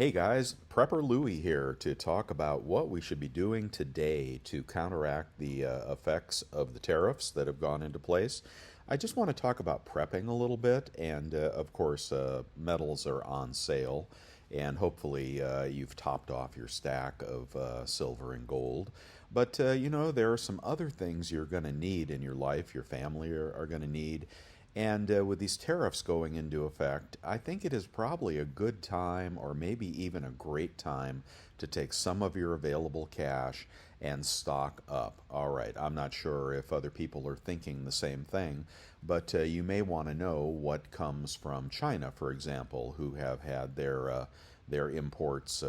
Hey guys, Prepper Louie here to talk about what we should be doing today to counteract the effects of the tariffs that have gone into place. I just want to talk about prepping a little bit, and of course, metals are on sale, and hopefully, you've topped off your stack of silver and gold. But there are some other things you're going to need in your life, your family are going to need. And with these tariffs going into effect, I think it is probably a good time, or maybe even a great time, to take some of your available cash and stock up. All right, I'm not sure if other people are thinking the same thing, but you may want to know what comes from China, for example, who have had their imports.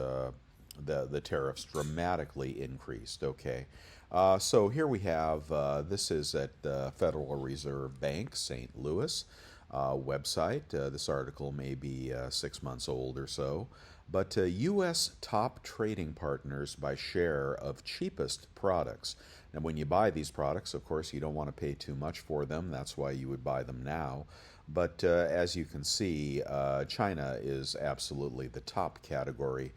The tariffs dramatically increased. Okay, so here we have this is at the Federal Reserve Bank, St. Louis website. This article may be 6 months old or so, but U.S. top trading partners by share of cheapest products. And when you buy these products, of course, you don't want to pay too much for them. That's why you would buy them now. But as you can see, China is absolutely the top category,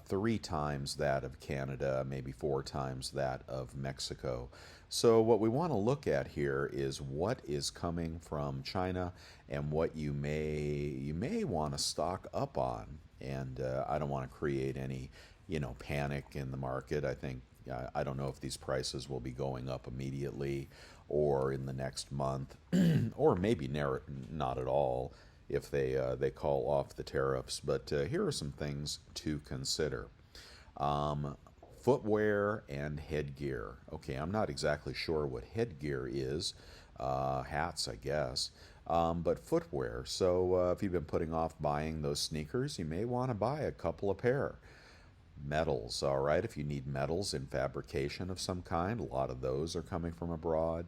3 times that of Canada, maybe 4 times that of Mexico. So what we want to look at here is what is coming from China and what you may want to stock up on. And I don't want to create any, panic in the market. I don't know if these prices will be going up immediately or in the next month, or maybe not at all if they call off the tariffs. But here are some things to consider. Um, Footwear and headgear. Okay, I'm not exactly sure what headgear is. Hats, I guess. But footwear. So if you've been putting off buying those sneakers, you may want to buy a couple of pair. Metals, all right. If you need metals in fabrication of some kind, a lot of those are coming from abroad.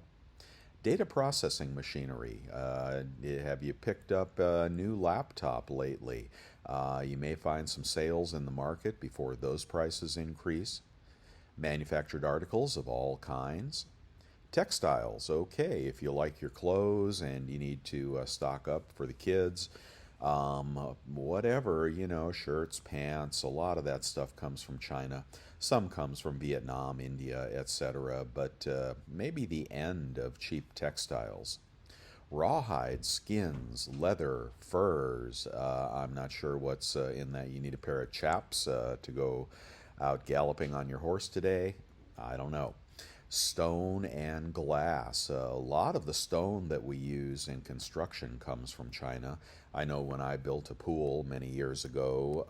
Data processing machinery. Have you picked up a new laptop lately? You may find some sales in the market before those prices increase. Manufactured articles of all kinds. Textiles, okay, if you like your clothes and you need to stock up for the kids, whatever, shirts, pants, a lot of that stuff comes from China. Some comes from Vietnam, India, etc., but maybe the end of cheap textiles. Rawhide, skins, leather, furs. I'm not sure what's in that. You need a pair of chaps to go out galloping on your horse today. I don't know. Stone and glass. A lot of the stone that we use in construction comes from China. I know when I built a pool many years ago,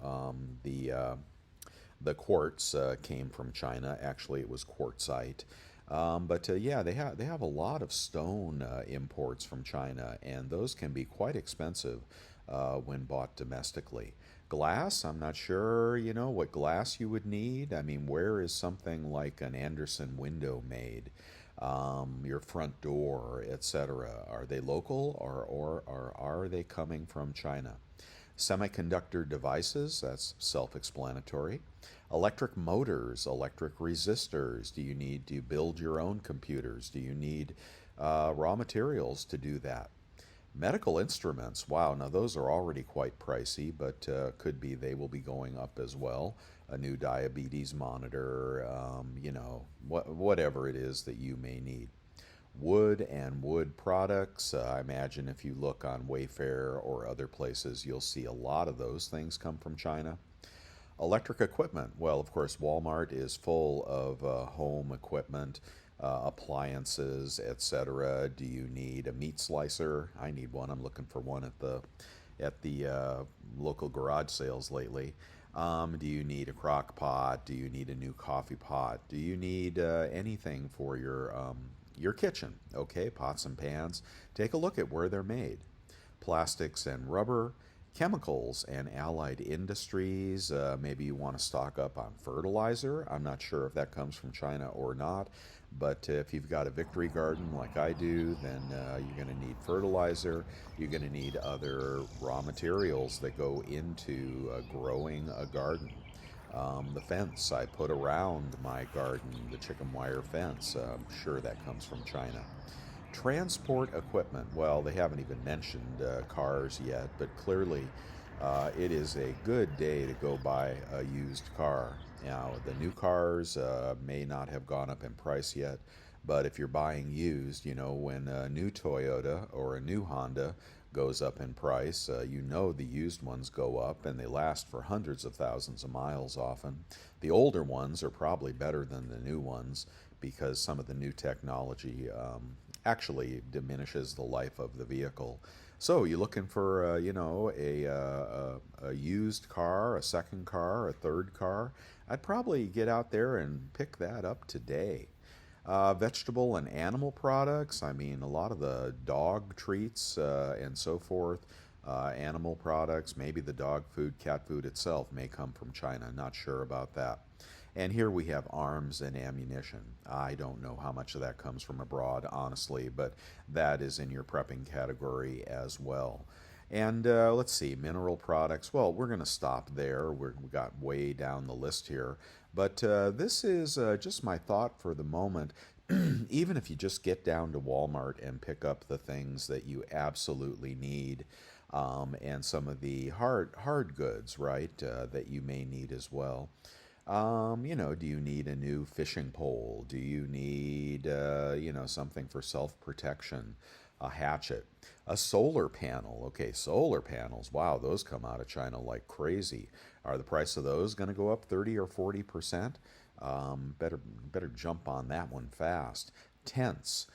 the quartz came from China. Actually, it was quartzite. But yeah, they have a lot of stone imports from China, and those can be quite expensive when bought domestically. Glass, I'm not sure, what glass you would need. I mean, where is something like an Anderson window made? Your front door, etc. Are they local or are they coming from China? Semiconductor devices, that's self-explanatory. Electric motors, electric resistors. Do you need to build your own computers? Do you need raw materials to do that? Medical instruments, wow, now those are already quite pricey, but could be they will be going up as well. A new diabetes monitor, whatever it is that you may need. Wood and wood products, I imagine if you look on Wayfair or other places, you'll see a lot of those things come from China. Electric equipment. Well, of course, Walmart is full of home equipment, appliances, etc. Do you need a meat slicer? I need one. I'm looking for one at the local garage sales lately. Do you need a crock pot? Do you need a new coffee pot? Do you need anything for your kitchen? Okay, pots and pans. Take a look at where they're made. Plastics and rubber, chemicals and allied industries. Maybe you want to stock up on fertilizer. I'm not sure if that comes from China or not, but if you've got a victory garden like I do, then you're going to need fertilizer. You're going to need other raw materials that go into growing a garden. The fence I put around my garden, the chicken wire fence, I'm sure that comes from China. Transport equipment. Well, they haven't even mentioned cars yet, but clearly It is a good day to go buy a used car. Now, the new cars may not have gone up in price yet, but if you're buying used, you know, when a new Toyota or a new Honda goes up in price, you know the used ones go up and they last for hundreds of thousands of miles often. The older ones are probably better than the new ones because some of the new technology actually diminishes the life of the vehicle. So you looking for you know a used car, a second car, a third car? I'd probably get out there and pick that up today. Vegetable and animal products. I mean, a lot of the dog treats and so forth. Animal products, maybe the dog food, cat food itself may come from China. Not sure about that. And here we have arms and ammunition. I don't know how much of that comes from abroad, honestly, but that is in your prepping category as well. And let's see, mineral products. Well, we're going to stop there. We got way down the list here. But this is just my thought for the moment. Even if you just get down to Walmart and pick up the things that you absolutely need, and some of the hard goods, right, that you may need as well. You know, do you need a new fishing pole? Do you need, you know, something for self-protection? A hatchet, a solar panel. Okay, solar panels. Wow, those come out of China like crazy. Are the price of those going to go up 30 or 40%? Better jump on that one fast. Tents,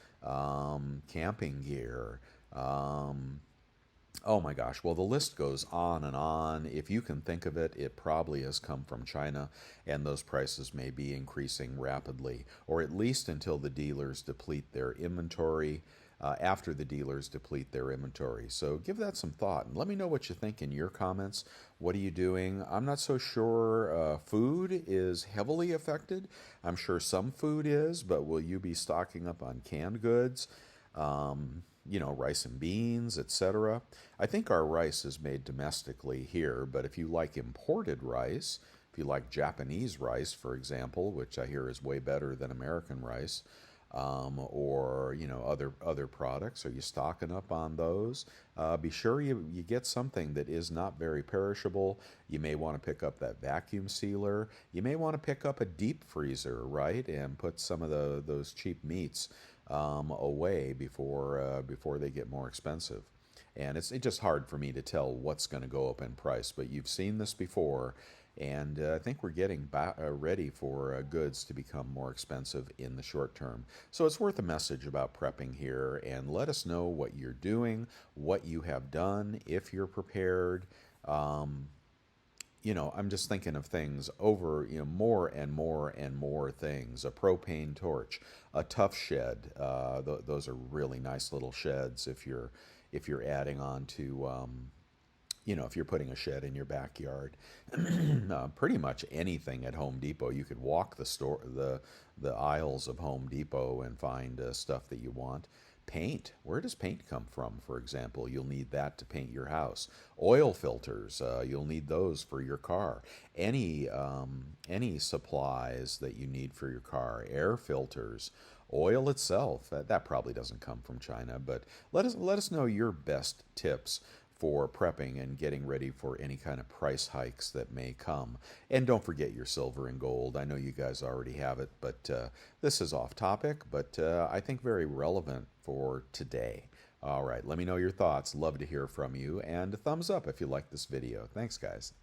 camping gear. Oh my gosh, well, the list goes on and on. If you can think of it, it probably has come from China, and those prices may be increasing rapidly, or at least until the dealers deplete their inventory. After the dealers deplete their inventory. So give that some thought and let me know what you think in your comments. What are you doing? I'm not so sure food is heavily affected. I'm sure some food is, but will you be stocking up on canned goods? You know, rice and beans, etc. I think our rice is made domestically here, but if you like imported rice, if you like Japanese rice, for example, which I hear is way better than American rice, or you know other products, are you stocking up on those? Be sure you get something that is not very perishable. You may want to pick up that vacuum sealer. You may want to pick up a deep freezer, right, and put some of those cheap meats away before they get more expensive. And it's just hard for me to tell what's going to go up in price, but you've seen this before, and I think we're getting ready for goods to become more expensive in the short term. So it's worth a message about prepping here, and let us know what you're doing, what you have done, if you're prepared. You know, I'm just thinking of things over, you know, more and more and more things. A propane torch, a tough shed. Those are really nice little sheds if you're adding on to you know, if you're putting a shed in your backyard. Pretty much anything at Home Depot. You could walk the aisles of Home Depot and find stuff that you want. Paint. Where does paint come from, for example? You'll need that to paint your house. Oil filters. You'll need those for your car. Any supplies that you need for your car. Air filters. Oil itself. That probably doesn't come from China, but let us know your best tips for prepping and getting ready for any kind of price hikes that may come. And don't forget your silver and gold. I know you guys already have it, but this is off topic, but I think very relevant for today. All right, let me know your thoughts. Love to hear from you, and a thumbs up if you like this video. Thanks, guys.